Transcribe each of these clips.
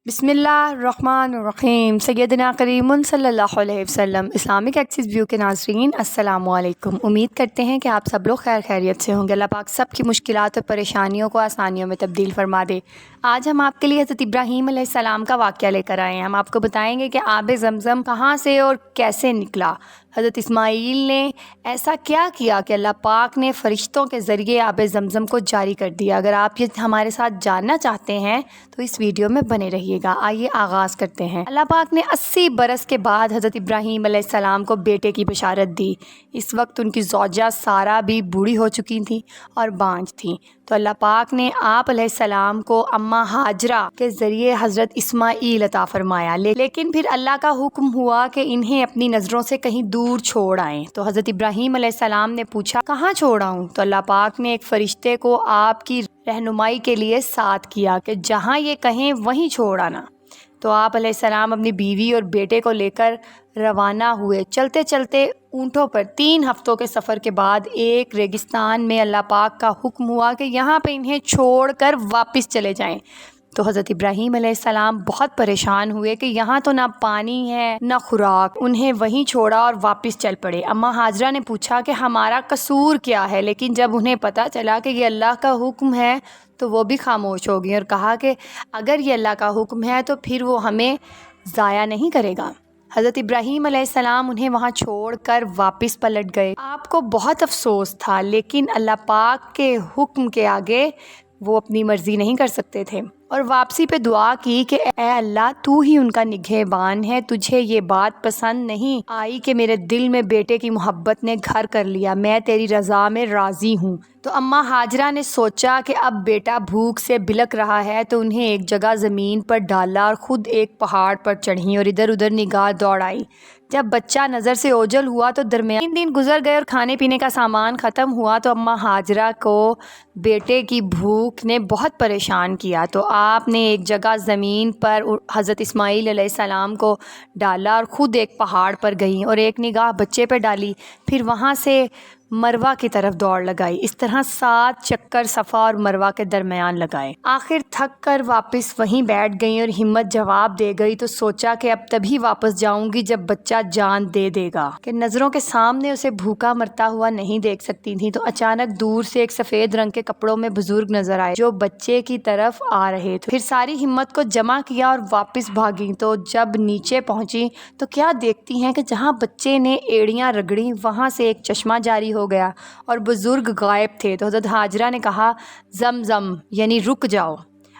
بسم اللہ الرحمن الرحیم سیدنا کریم صلی اللہ علیہ وسلم۔ اسلامک ایکسس ویو کے ناظرین السلام علیکم۔ امید کرتے ہیں کہ آپ سب لوگ خیر خیریت سے ہوں گے۔ اللہ پاک سب کی مشکلات اور پریشانیوں کو آسانیوں میں تبدیل فرما دے۔ آج ہم آپ کے لیے حضرت ابراہیم علیہ السلام کا واقعہ لے کر آئے ہیں۔ ہم آپ کو بتائیں گے کہ آب زمزم کہاں سے اور کیسے نکلا۔ حضرت اسماعیل نے ایسا کیا کیا کہ اللہ پاک نے فرشتوں کے ذریعے آب زمزم کو جاری کر دیا۔ اگر آپ یہ ہمارے ساتھ جاننا چاہتے ہیں تو اس ویڈیو میں بنے رہیے گا۔ آئیے آغاز کرتے ہیں۔ اللہ پاک نے 80 برس کے بعد حضرت ابراہیم علیہ السلام کو بیٹے کی بشارت دی۔ اس وقت ان کی زوجہ سارہ بھی بوڑھی ہو چکی تھیں اور بانجھ تھیں، تو اللہ پاک نے آپ علیہ السلام کو اماں ہاجرہ کے ذریعے حضرت اسماعیل عطا فرمایا، لیکن پھر اللہ کا حکم ہوا کہ انہیں اپنی نظروں سے کہیں دور چھوڑ آئیں۔ تو حضرت ابراہیم علیہ السلام نے پوچھا کہاں چھوڑ آؤں؟ تو اللہ پاک نے ایک فرشتے کو آپ کی رہنمائی کے لیے ساتھ کیا کہ جہاں یہ کہیں وہیں چھوڑ آنا۔ تو آپ علیہ السلام اپنی بیوی اور بیٹے کو لے کر روانہ ہوئے۔ چلتے چلتے اونٹوں پر 3 ہفتوں کے سفر کے بعد ایک ریگستان میں اللہ پاک کا حکم ہوا کہ یہاں پہ انہیں چھوڑ کر واپس چلے جائیں۔ تو حضرت ابراہیم علیہ السلام بہت پریشان ہوئے کہ یہاں تو نہ پانی ہے نہ خوراک۔ انہیں وہیں چھوڑا اور واپس چل پڑے۔ اماں ہاجرہ نے پوچھا کہ ہمارا قصور کیا ہے، لیکن جب انہیں پتہ چلا کہ یہ اللہ کا حکم ہے تو وہ بھی خاموش ہو گئی اور کہا کہ اگر یہ اللہ کا حکم ہے تو پھر وہ ہمیں ضائع نہیں کرے گا۔ حضرت ابراہیم علیہ السلام انہیں وہاں چھوڑ کر واپس پلٹ گئے۔ آپ کو بہت افسوس تھا، لیکن اللہ پاک کے حکم کے آگے وہ اپنی مرضی نہیں کر سکتے تھے، اور واپسی پہ دعا کی کہ اے اللہ تو ہی ان کا نگہبان ہے، تجھے یہ بات پسند نہیں آئی کہ میرے دل میں بیٹے کی محبت نے گھر کر لیا، میں تیری رضا میں راضی ہوں۔ تو اماں ہاجرہ نے سوچا کہ اب بیٹا بھوک سے بلک رہا ہے، تو انہیں ایک جگہ زمین پر ڈالا اور خود ایک پہاڑ پر چڑھیں اور ادھر ادھر نگاہ دوڑائی۔ جب بچہ نظر سے اوجھل ہوا تو درمیان 3 دن گزر گئے اور کھانے پینے کا سامان ختم ہوا، تو اماں ہاجرہ کو بیٹے کی بھوک نے بہت پریشان کیا۔ تو آپ نے ایک جگہ زمین پر حضرت اسماعیل علیہ السلام کو ڈالا اور خود ایک پہاڑ پر گئیں اور ایک نگاہ بچے پہ ڈالی، پھر وہاں سے مروہ کی طرف دوڑ لگائی۔ اس طرح 7 چکر صفا اور مروہ کے درمیان لگائے۔ آخر تھک کر واپس وہیں بیٹھ گئیں اور ہمت جواب دے گئی، تو سوچا کہ اب تبھی واپس جاؤں گی جب بچہ جان دے دے گا، کہ نظروں کے سامنے اسے بھوکا مرتا ہوا نہیں دیکھ سکتی تھی۔ تو اچانک دور سے ایک سفید رنگ کے کپڑوں میں بزرگ نظر آئے جو بچے کی طرف آ رہے تھے۔ پھر ساری ہمت کو جمع کیا اور واپس بھاگی۔ تو جب نیچے پہنچی تو کیا دیکھتی ہیں کہ جہاں بچے نے ایڑیاں رگڑی وہاں سے ایک چشمہ جاری ہو گیا اور بزرگ غائب تھے۔ تو حضرت ہاجرہ نے کہا زمزم یعنی رک جاؤ،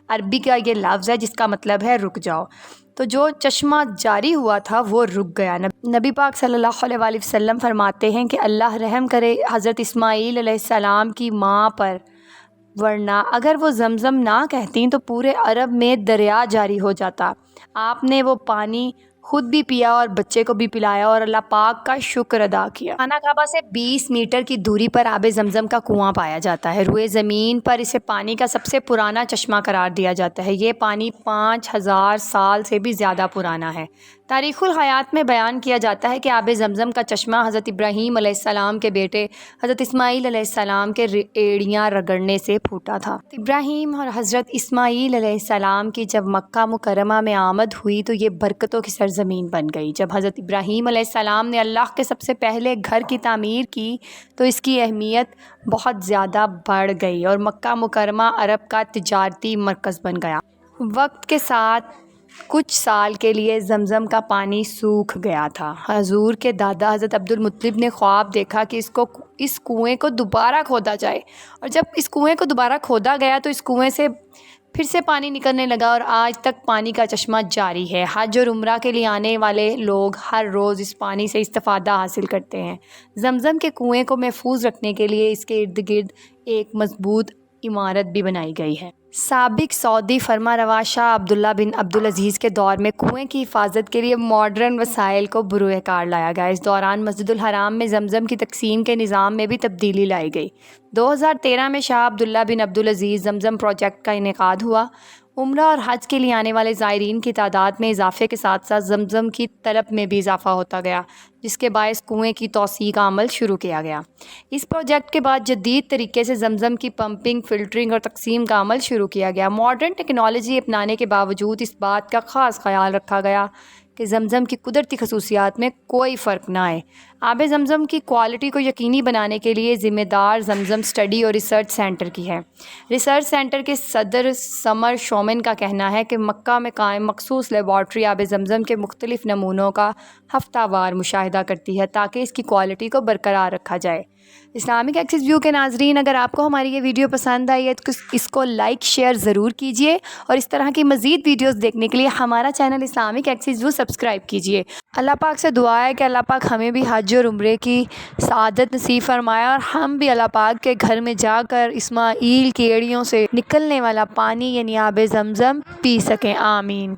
عربی کا یہ لفظ ہے جس کا مطلب ہے رک جاؤ۔ تو جو چشمہ جاری ہوا تھا وہ رک گیا۔ نبی پاک صلی اللہ علیہ وآلہ وسلم فرماتے ہیں کہ اللہ رحم کرے حضرت اسماعیل علیہ السلام کی ماں پر، ورنہ اگر وہ زمزم نہ کہتیں تو پورے عرب میں دریا جاری ہو جاتا۔ آپ نے وہ پانی خود بھی پیا اور بچے کو بھی پلایا اور اللہ پاک کا شکر ادا کیا۔ خانہ کعبہ سے 20 میٹر کی دوری پر آب زمزم کا کنواں پایا جاتا ہے۔ روئے زمین پر اسے پانی کا سب سے پرانا چشمہ قرار دیا جاتا ہے۔ یہ پانی 5000 سال سے بھی زیادہ پرانا ہے۔ تاریخ الحیات میں بیان کیا جاتا ہے کہ آب زمزم کا چشمہ حضرت ابراہیم علیہ السلام کے بیٹے حضرت اسماعیل علیہ السلام کے ایڑیاں رگڑنے سے پھوٹا تھا۔ ابراہیم اور حضرت اسماعیل علیہ السلام کی جب مکہ مکرمہ میں آمد ہوئی تو یہ برکتوں کی سرزمین بن گئی۔ جب حضرت ابراہیم علیہ السلام نے اللہ کے سب سے پہلے گھر کی تعمیر کی تو اس کی اہمیت بہت زیادہ بڑھ گئی اور مکہ مکرمہ عرب کا تجارتی مرکز بن گیا۔ وقت کے ساتھ کچھ سال کے لیے زمزم کا پانی سوکھ گیا تھا۔ حضور کے دادا حضرت عبدالمطلب نے خواب دیکھا کہ اس کنویں کو دوبارہ کھودا جائے، اور جب اس کنویں کو دوبارہ کھودا گیا تو اس کنویں سے پھر سے پانی نکلنے لگا اور آج تک پانی کا چشمہ جاری ہے۔ حج اور عمرہ کے لیے آنے والے لوگ ہر روز اس پانی سے استفادہ حاصل کرتے ہیں۔ زمزم کے کنویں کو محفوظ رکھنے کے لیے اس کے ارد گرد ایک مضبوط عمارت بھی بنائی گئی ہے۔ سابق سعودی فرما روا شاہ عبداللہ بن عبدالعزیز کے دور میں کنویں کی حفاظت کے لیے ماڈرن وسائل کو بروئے کار لایا گیا۔ اس دوران مسجد الحرام میں زمزم کی تقسیم کے نظام میں بھی تبدیلی لائی گئی۔ 2013 میں شاہ عبداللہ بن عبدالعزیز زمزم پروجیکٹ کا انعقاد ہوا۔ عمرہ اور حج کے لیے آنے والے زائرین کی تعداد میں اضافے کے ساتھ ساتھ زمزم کی طلب میں بھی اضافہ ہوتا گیا، جس کے باعث کنویں کی توسیع کا عمل شروع کیا گیا۔ اس پروجیکٹ کے بعد جدید طریقے سے زمزم کی پمپنگ، فلٹرنگ اور تقسیم کا عمل شروع کیا گیا۔ ماڈرن ٹیکنالوجی اپنانے کے باوجود اس بات کا خاص خیال رکھا گیا کہ زمزم کی قدرتی خصوصیات میں کوئی فرق نہ آئے۔ آب زمزم کی کوالٹی کو یقینی بنانے کے لیے ذمہ دار زمزم اسٹڈی اور ریسرچ سینٹر کی ہے۔ ریسرچ سینٹر کے صدر سمر شومن کا کہنا ہے کہ مکہ میں قائم مخصوص لیبارٹری آب زمزم کے مختلف نمونوں کا ہفتہ وار مشاہدہ کرتی ہے تاکہ اس کی کوالٹی کو برقرار رکھا جائے۔ اسلامک ایکسس ویو کے ناظرین، اگر آپ کو ہماری یہ ویڈیو پسند آئی ہے تو اس کو لائک شیئر ضرور کیجیے، اور اس طرح کی مزید ویڈیوز دیکھنے کے لیے ہمارا channel Islamic access view subscribe کیجیے۔ اللہ پاک سے دعا ہے کہ اللہ پاک ہمیں بھی حج اور عمرے کی سعادت نصیب فرمائے، اور ہم بھی اللہ پاک کے گھر میں جا کر اسماعیل کی ایڑیوں سے نکلنے والا پانی یعنی آب زمزم پی سکیں۔ آمین۔